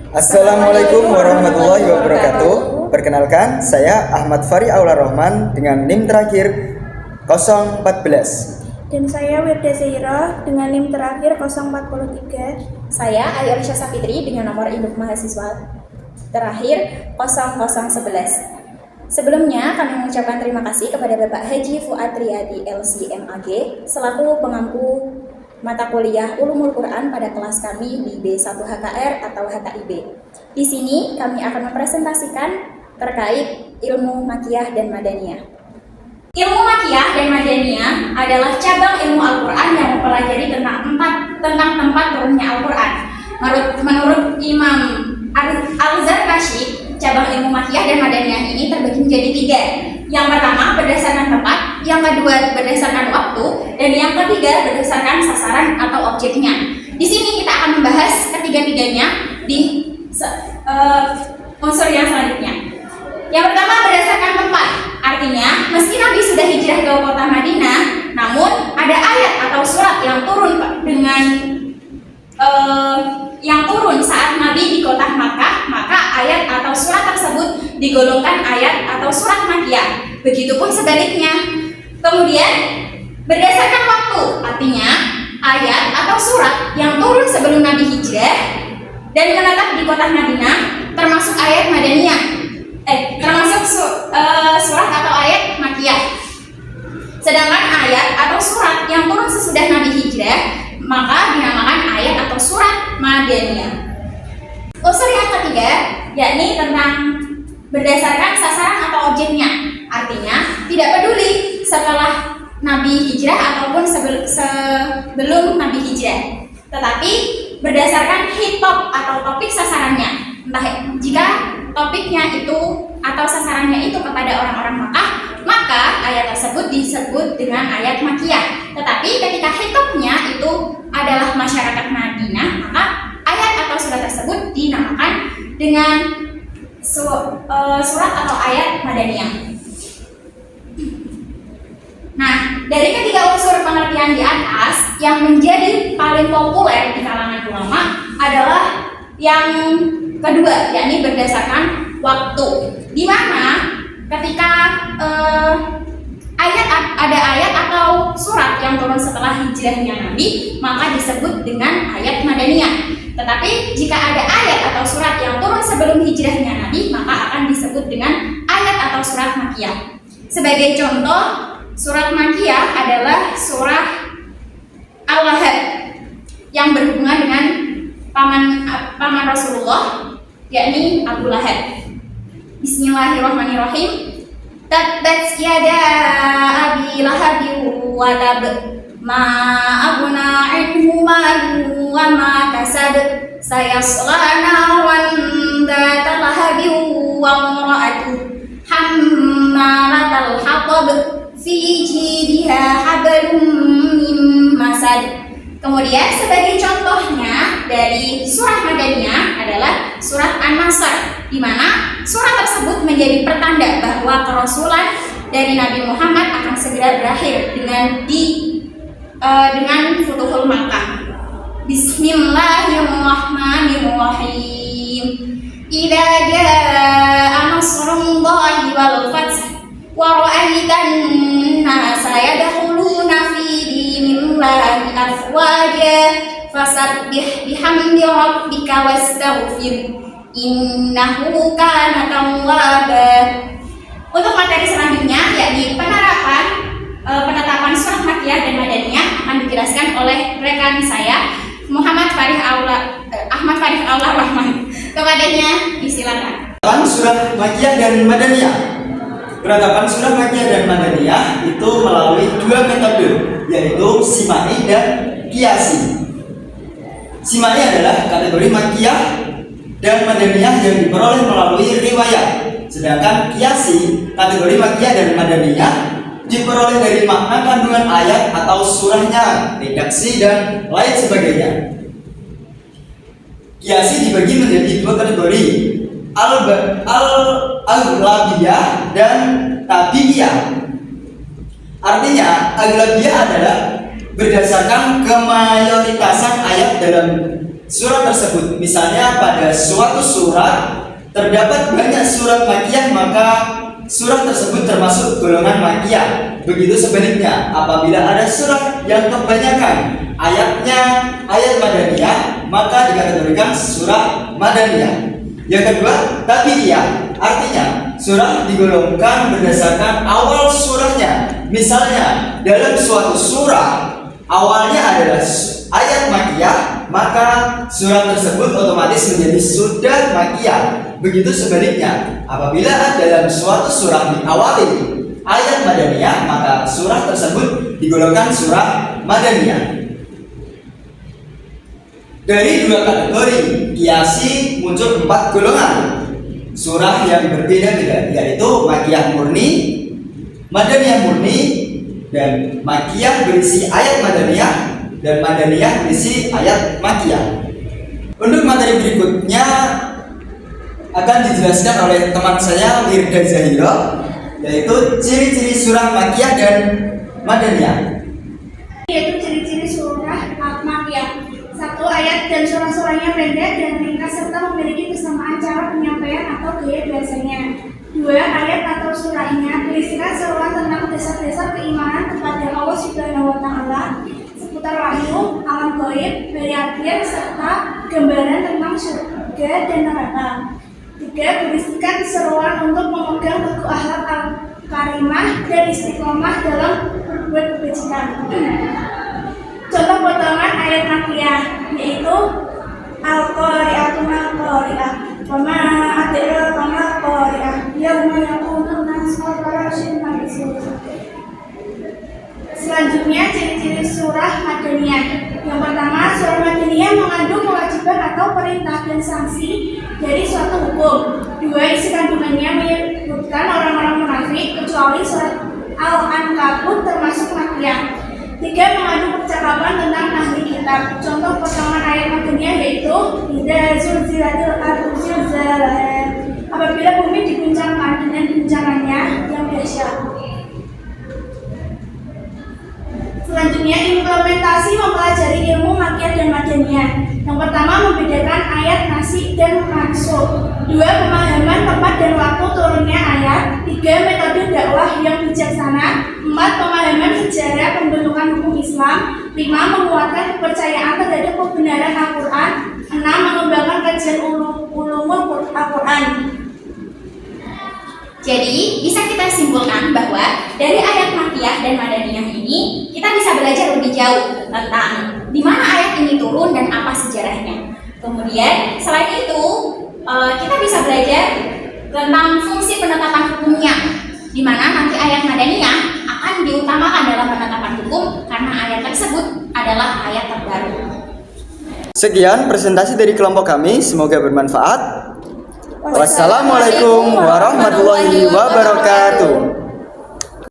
Assalamualaikum warahmatullahi wabarakatuh. Perkenalkan, saya Ahmad Fari Aular Rahman dengan NIM terakhir 014. Dan saya Wirda Zaira dengan NIM terakhir 043. Saya Aisyah Safitri dengan nomor induk mahasiswa terakhir 0011. Sebelumnya kami mengucapkan terima kasih kepada Bapak Haji Fuad Riyadi LC.MAG selaku pengampu mata kuliah Ulumul Quran pada kelas kami di B1 HKR atau HKIB. Di sini kami akan mempresentasikan terkait ilmu makiyah dan madaniyah. Ilmu makiyah dan madaniyah adalah cabang ilmu Al-Quran yang mempelajari tentang tempat turunnya Al-Quran. Menurut Imam Al-Zarkashi, cabang ilmu makiyah dan madaniyah ini terbagi menjadi 3. Yang pertama berdasarkan tempat, yang kedua berdasarkan waktu, dan yang ketiga berdasarkan sasaran atau objeknya. Di sini kita akan membahas ketiga-tiganya di unsur yang selanjutnya. Yang pertama berdasarkan tempat, artinya meski Nabi sudah hijrah ke kota Madinah, namun ada ayat atau surat yang turun saat Nabi di kota Makkah, maka ayat atau surat tersebut digolongkan ayat atau surat makiyah. Begitupun sebaliknya. Kemudian berdasarkan waktu, artinya ayat atau surat yang turun sebelum Nabi hijrah dan menetap di kota Madinah termasuk ayat madaniyah, termasuk surat atau ayat makiyah. Sedangkan ayat atau surat yang turun sesudah Nabi hijrah maka dinamakan ayat atau surat madaniyah. Unsur yang ketiga yakni tentang berdasarkan sasaran atau objeknya. Artinya tidak peduli setelah Nabi hijrah ataupun sebelum Nabi hijrah, tetapi berdasarkan hitop atau topik sasarannya. Entah jika topiknya itu atau sasarannya itu kepada orang-orang Makkah, maka ayat tersebut disebut dengan ayat makiyah. Tetapi ketika hitopnya itu adalah masyarakat Madinah, maka ayat atau surat tersebut dinamakan dengan surat atau ayat madaniyah. Nah, dari ketiga unsur pengertian di atas, yang menjadi paling populer di kalangan ulama adalah yang kedua, yakni berdasarkan waktu. Di mana ketika ada ayat atau surat yang turun setelah hijrahnya Nabi, maka disebut dengan ayat madaniyah. Tetapi jika ada ayat atau surat yang turun sebelum hijrahnya Nabi, maka akan disebut dengan ayat atau surat makiyah. Sebagai contoh, surat makiyah adalah surah Al-Lahab yang berhubungan dengan paman Rasulullah, yakni Abu Lahab. Bismillahirrahmanirrahim. Tabbat yada abi lahabin wa tab, ma aghna anhu maluhu wa ma kasab, sayasla naran dzata lahabin wa imra'atuhu hammalatal hatab, fi jidha hablum min masad. Kemudian sebagai contohnya dari surah madaniyah adalah surat An-Nasr, di mana surat tersebut menjadi pertanda bahwa kerasulan dari Nabi Muhammad akan segera berakhir dengan Futuhul Makkah. Bismillahirrahmanirrahim. Idza jaa nasrullahi wal fath wa ra'aitan nasa yadkhuluna fi dinillahi afwaja fasabbih bihamdi rabbika wastaghfir innahu kana tawwaba. Untuk materi selanjutnya yakni penetapan surat makiyah dan madaniyah akan dijelaskan oleh rekan saya Ahmad Fari Aular Rahman. Kepadanya disilakan. Surat makiyah dan madaniyah. Penetapan surah makiyah dan madaniyah itu melalui 2 metode, yaitu simai dan qiyasi. Simai adalah kategori makiyah dan madaniyah yang diperoleh melalui riwayat, sedangkan qiyasi kategori makiyah dan madaniyah diperoleh dari makna kandungan ayat atau surahnya, redaksi dan lain sebagainya. Qiyasi dibagi menjadi 2 kategori, al-aghlabiyah dan tabi'iyah. Artinya, aghlabiyah adalah berdasarkan kemayoritasan ayat dalam surat tersebut. Misalnya pada suatu surat terdapat banyak surat Makkiyah, maka surat tersebut termasuk golongan Makkiyah. Begitu sebaliknya, apabila ada surat yang kebanyakan ayatnya ayat Madaniyah, maka dikategorikan surat Madaniyah. Yang kedua, tabi'iyah, artinya surah digolongkan berdasarkan awal surahnya. Misalnya dalam suatu surah awalnya adalah ayat Makkiyah, maka surat tersebut otomatis menjadi sudah Makkiyah. Begitu sebaliknya, apabila dalam suatu surah diawali ayat Madaniyah, maka surah tersebut digolongkan surah Madaniyah. Dari dua kategori kiasi muncul 4 golongan surah yang berbeda-beda, yaitu Makkiyah murni, Madaniyah murni, dan Makkiyah berisi ayat Madaniyah, dan Madaniyah berisi ayat Makkiyah. Untuk materi berikutnya akan dijelaskan oleh teman saya Wirda Zahira, yaitu ciri-ciri surah Makkiyah dan Madaniyah. Yaitu ciri-ciri surah Makkiyah. 1. Ayat dan surah-surahnya pendek dan ringkas serta memiliki kesamaan cara penyampaian atau gaya bahasanya. 2. Ayat atau surahnya berisikan seruan tentang dasar-dasar keimanan kepada Allah Subhanahu wa Ta'ala, seputar wahyu, alam gaib, hari akhir, serta gambaran tentang surga dan neraka. 3. Berisikan seruan untuk memegang teguh akhlak al-karimah dan istiqomah dalam berbuat kebajikan. Contoh potongan ayat Makkiyah yaitu Al-Qari'atu mal-Qari'ah wa ma adraka mal-Qari'ah yauma yakunu an-nasu karasyin mabisul. Selanjutnya ciri-ciri surah Madaniyah. Yang pertama, surah Madaniyah mengandung kewajiban atau perintah dan sanksi dari suatu hukum. 2. Isi kandungannya menyebutkan orang-orang munafik kecuali surat Al-Ankabut termasuk Makkiyah. 3. Mengandung percakapan tentang ahli kitab. Contoh potongan ayat Madaniyah yaitu idza zulzilatil ardu zilzalaha, apabila bumi diguncangkan dengan guncangannya yang dahsyat. Selanjutnya, implementasi mempelajari ilmu Makkiyah dan Madaniyah. Yang pertama, membedakan ayat nasih dan mansukh. 2. Pemahaman tempat dan waktu turunnya ayat. 3. Metode dakwah yang bijaksana. 4. Pemahaman sejarah pembentukan hukum Islam. 5. Menguatkan kepercayaan terhadap kebenaran Al-Quran. 6. Mengembangkan kajian ulumul Al-Quran. Jadi, bisa kita simpulkan bahwa dari ayat Makkiyah dan Madaniyah ini kita bisa belajar lebih jauh tentang di mana ayat ini turun dan apa sejarahnya. Kemudian, selain itu, kita bisa belajar tentang fungsi penetapan hukumnya, di mana nanti ayat Madaniyah akan diutamakan dalam penetapan hukum karena ayat tersebut adalah ayat terbaru. Sekian presentasi dari kelompok kami, semoga bermanfaat. Wassalamualaikum warahmatullahi wabarakatuh.